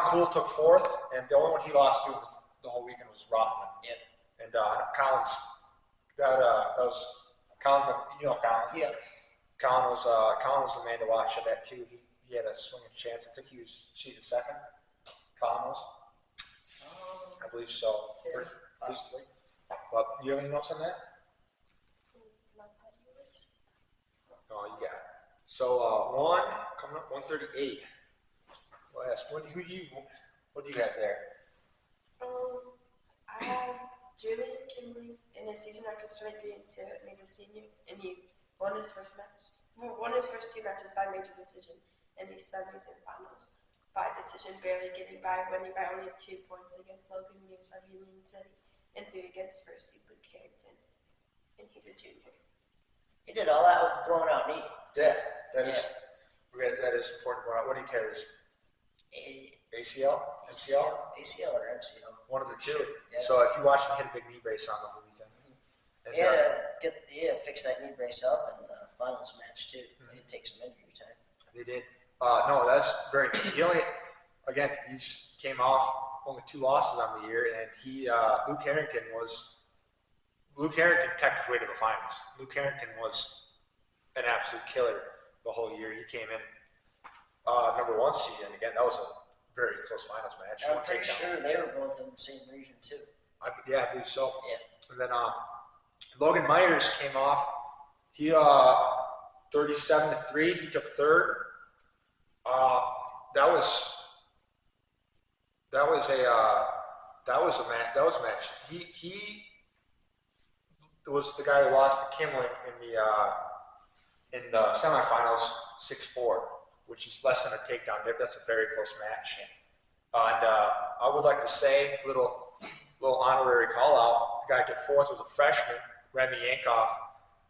Cool took 4th, and the only one he lost to the whole weekend was Rothman. Yep. And Collins, that was Collins. You know Collins. Yeah. Collins was the man to watch at that too. He had a swinging chance. I think he was seeded 2nd. Collins. I believe so. Yeah, possibly. But you have any notes on that? Oh, you got it. So one coming up 138. Well, ask what do you have there? I have Julian Kimberly in his season record 23-2, and he's a senior, and he won his first match. Won his first 2 matches by major decision, and he's semis in finals by decision, barely getting by, winning by only 2 points against Logan Muse of Union City and 3 against First Seed Luke Harrington, and he's a junior. He did all that with a blown out knee. Yeah, that is important. What do you carry? ACL or MCL. One of the two. Yeah. So if you watch him hit a big knee brace on the whole weekend. And, Fix that knee brace up in the finals match too. They did take some injury time. They did. No, that's very good. He's came off only 2 losses on the year, and Luke Harrington kept his way to the finals. Luke Harrington was an absolute killer the whole year. He came in number 1 seed, and again, that was a very close finals match. I'm pretty sure they were both in the same region too. I believe so. Yeah. And then Logan Myers came off. He 37-3. He took 3rd. That was a match. He was the guy who lost to Kimling in the semifinals 6-4, which is less than a takedown dip. That's a very close match. And I would like to say little honorary call out. The guy who took 4th was a freshman, Remy Yankoff,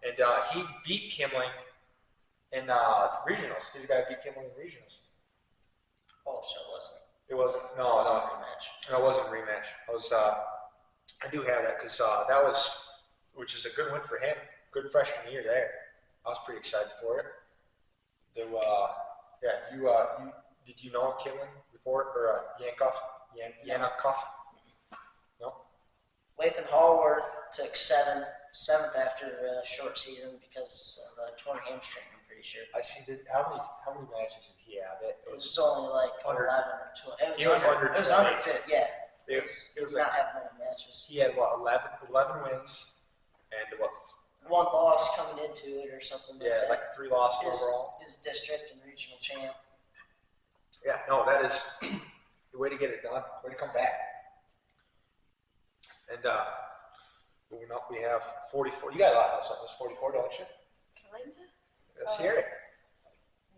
and he beat Kimling in regionals. He's the guy who beat Kimling in regionals. Oh, so it wasn't. It wasn't. No, it wasn't a rematch. No, it wasn't a rematch. I do have that because which is a good win for him. Good freshman year there. I was pretty excited for it. Did you know Kimling before or Yankoff? Yankoff? No. Lathan Hallworth took 7th after a short season because of a torn hamstring. I'm pretty sure. I see. How many matches did he have? It was only like 11 or 12. It was under 50. Yeah. It was not have many matches. He had 11 wins and 1 loss coming into it or something. Yeah, like 3 losses overall. His district and regional champ. Yeah, no, that is the way to get it done. Way to come back. And moving up, we have 44. You got a lot of those on this 44, don't you? Kinda. Let's hear it.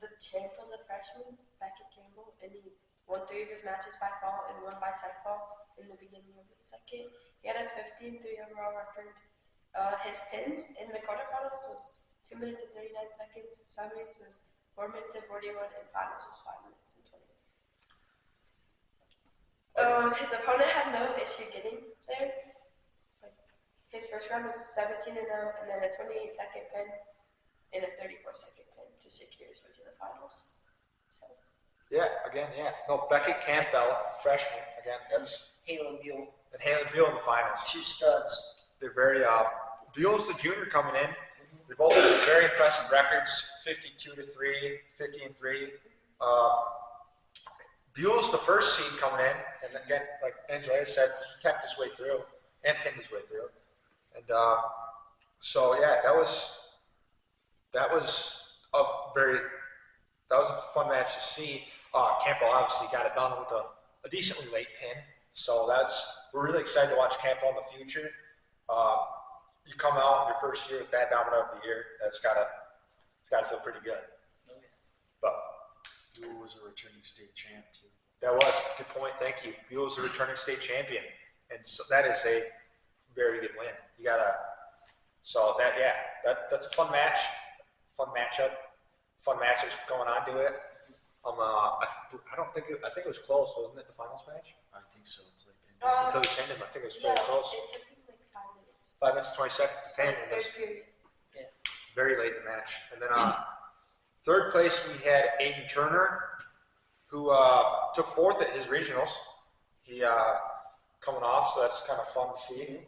The champ was a freshman, Beckett Campbell, and he won 3 of his matches by fall and 1 by tech fall in the beginning of the second. He had a 15-3 overall record. His pins in the quarterfinals was 2 minutes and 39 seconds. Semis was 4 minutes and 41, and finals was 5 minutes and 20. His opponent had no issue getting there. His first round was 17-0, and then a 28-second pin and a 34-second pin to secure his way to the finals. So. Yeah, again, yeah. No, Beckett Campbell, freshman, again. That's Halen Buell. And Halen Buell in the finals. 2 studs. They're very, Buell's the junior coming in. They both have very impressive records, 52-3, 50-3. Buell's the first seed coming in, and again, like Angellaya said, he kept his way through and pinned his way through. And so yeah, that was a fun match to see. Campbell obviously got it done with a decently late pin, so we're really excited to watch Campbell in the future. You come out in your first year with that dominant of the year, it's gotta feel pretty good. But Buell was a returning state champ too. That was a good point. Thank you. Buell was a returning state champion, and so that is a very good win. That's a fun match, fun matchup, fun matches going on to it. I think it was close, wasn't it? The finals match. I think so. Until he pinned him, I think it was very close. It took him like 5 minutes. 5 minutes 20 seconds to pin. Third period. Yeah. Very late in the match, and then third place we had Aiden Turner. who took fourth at his regionals. He coming off, so that's kind of fun to see.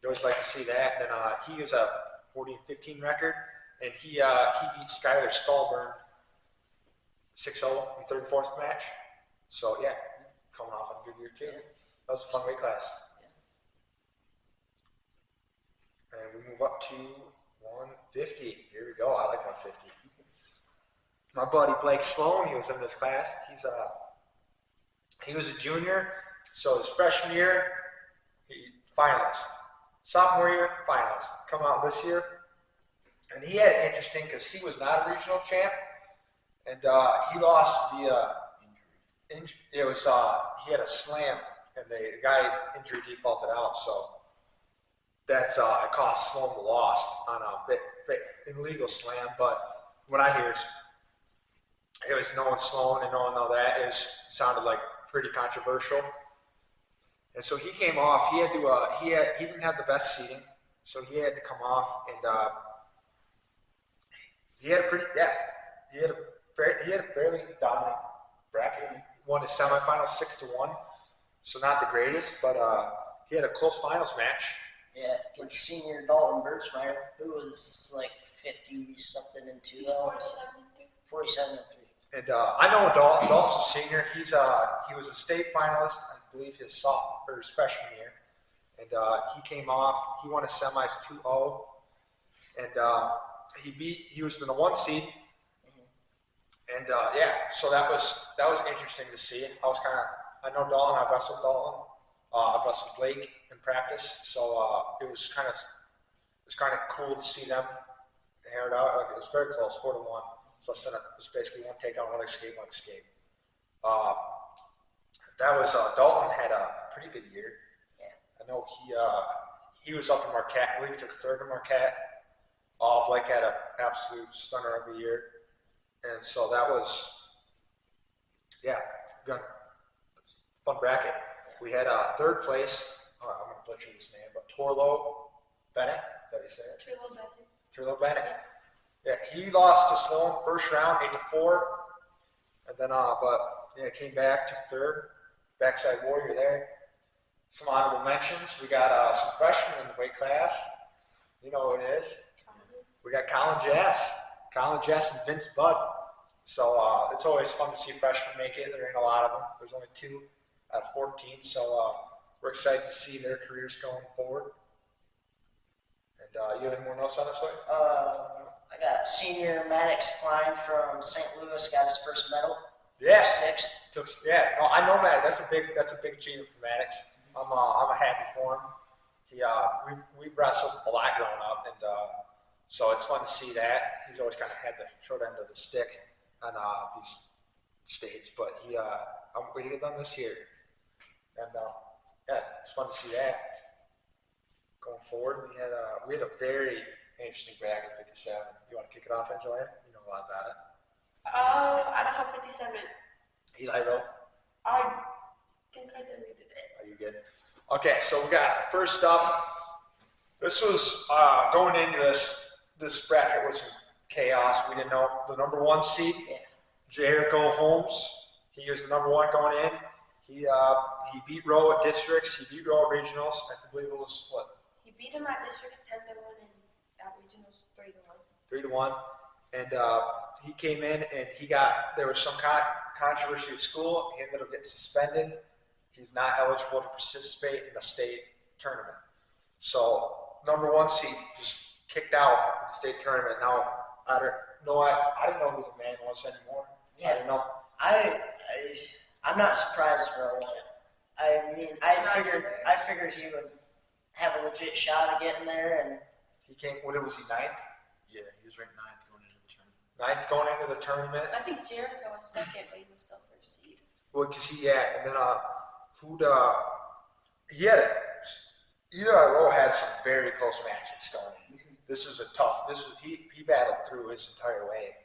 You always like to see that. And then he was a 40-15 record, and he beat Skylar Stallburn 6-0 in third and fourth match. So yeah, coming off on a good year too. That was a fun weight class. And we move up to 150. Here we go. I like 150. My buddy Blake Sloan, he was in this class. He was a junior, so his freshman year, he finalist. Sophomore year, finalist. Come out this year, and he had it interesting because he was not a regional champ, and he lost via injury. It was he had a slam, and the guy injury defaulted out, so that's it cost Sloan the loss on a illegal slam. But what I hear is it was knowing Sloan and knowing all that sounded like pretty controversial. And so he came off. He had to. He didn't have the best seating, so he had to come off. And he had a fairly dominant bracket. He won his semifinals 6-1, so not the greatest, but he had a close finals match. Yeah, against senior Dalton Birchmeyer, who was like 50-something and 2. 47 and 3. And I know Dalton's a senior. He was a state finalist, I believe, his freshman year. And he came off. He won his semis 2-0. And he was in the 1 seed. And so that was interesting to see. I know Dalton. I wrestled Dalton. I wrestled Blake in practice. So it was kind of cool to see them hair it out. It was very close, 4-1. So it was basically one takedown, one escape. That was Dalton had a pretty good year. Yeah. I know he was up in Marquette. I believe he took third in Marquette. Blake had an absolute stunner of the year, and so that was good, fun bracket. We had third place. I'm gonna butcher this name, but Torlo Bennett. Is that how you say it? Torlo Bennett. Yeah, he lost to Sloan first round, 8-4, and then came back to third. Backside warrior there. Some honorable mentions. We got some freshmen in the weight class. You know who it is. We got Colin Jess and Vince Budd. So it's always fun to see freshmen make it. There ain't a lot of them. There's only 2 out of 14. So we're excited to see their careers going forward. And you have any more notes on this way? I got senior Maddox Klein from St. Louis, got his first medal. Yeah, 6th. No, I know Maddox. That's a big achievement for Maddox. I'm happy for him. We've wrestled a lot growing up, and so it's fun to see that. He's always kind of had the short end of the stick on these states, but I'm going to get done this year, and it's fun to see that. Going forward, we had a very interesting bracket, 57. You want to kick it off, Angellaya? You know a lot about it. I don't have 57. Eli Rowe? I think I deleted it. Are you good? Okay, so we got first up. This was going into this bracket was some chaos. We didn't know the number 1 seed, Jericho Holmes. He was the number 1 going in. He beat Rowe at districts. He beat Rowe at regionals. I believe it was what? He beat him at districts 10-1 and at regionals 3-1. 3-1, and he came in and there was some controversy at school. He ended up getting suspended. He's not eligible to participate in the state tournament. So number 1 seed just kicked out of the state tournament. Now I didn't know who the man was anymore. Yeah. I didn't know. I'm not surprised for a while. I mean, I figured he would have a legit shot of getting there, and he came. What was he, 9th? Yeah, he was ranked 9th going into the tournament. 9th going into the tournament. I think Jericho was 2nd, but he was still 1st seed. Well, because and then he had Eli Rowe had some very close matches going in. This was he battled through his entire way.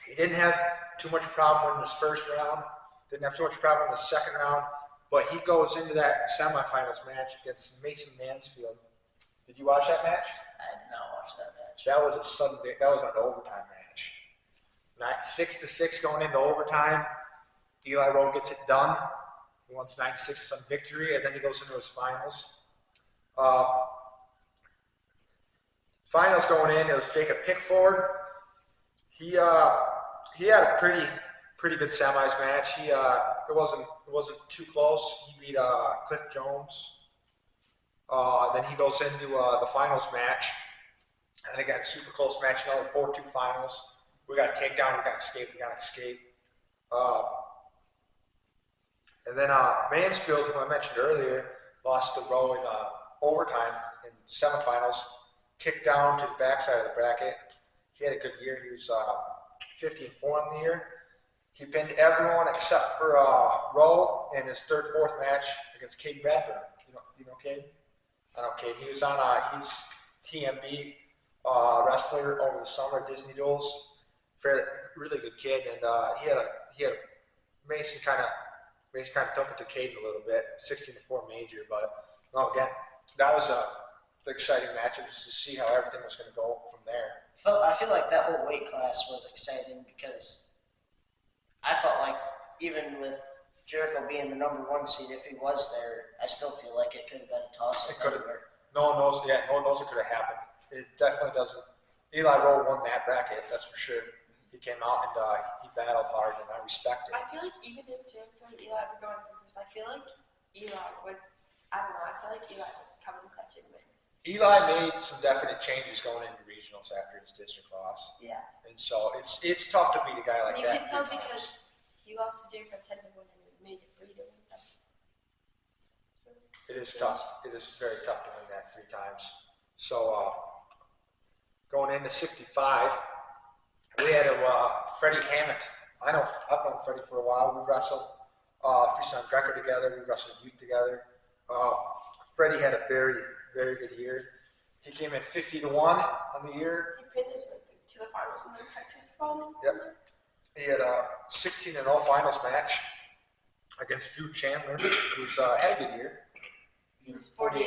He didn't have too much problem in his first round. Didn't have too much problem in the second round. But he goes into that semifinals match against Mason Mansfield. Did you watch that match? I did not watch that match. That was an overtime match. 6-6 going into overtime. Eli Rowe gets it done. He wants 9-6 on victory, and then he goes into his finals. Finals going in, it was Jacob Pickford. He had a pretty good semis match. It wasn't too close. He beat Cliff Jones. Then he goes into the finals match. I think that's a super close match. Another 4-2 finals. We got a takedown. We got escape. And then Mansfield, who I mentioned earlier, lost to Rowe in overtime in semifinals. Kicked down to the backside of the bracket. He had a good year. He was 15-4 in the year. He pinned everyone except for Rowe in his fourth match against Cade Bradburn. You know Cade? I know Cade. He was on he's TMB wrestler over the summer, Disney Duels. Really good kid, and he had Mason kind of took it to Cade a little bit, 16-4 major. But no, again, that was the exciting matchup just to see how everything was going to go from there. I feel like that whole weight class was exciting because I felt like even with Jericho being the number 1 seed, if he was there, I still feel like it could have been a toss-up anywhere. No one knows it could have happened. It definitely doesn't. Eli Rowe won that bracket, that's for sure. He came out and he battled hard, and I respect it. I feel like even if Jericho and Eli were going first, I feel like Eli would. I don't know. I feel like Eli would come in clutch and win. Eli made some definite changes going into regionals after his district loss. Yeah. And so it's tough to beat a guy like you that. You can tell because he lost to Jericho 10-1 and made it 3-1. It is tough. It is very tough to win that 3 times. So going into 65, we had Freddie Hammett. I've known Freddie for a while. We wrestled Freestyle Greco together. We wrestled youth together. Freddie had a very, very good year. He came in 50-1 on the year. He pinned his way to the finals and then tucked his final. Yep. He had a 16-0 finals match against Drew Chandler, who's had a good year. He was 48.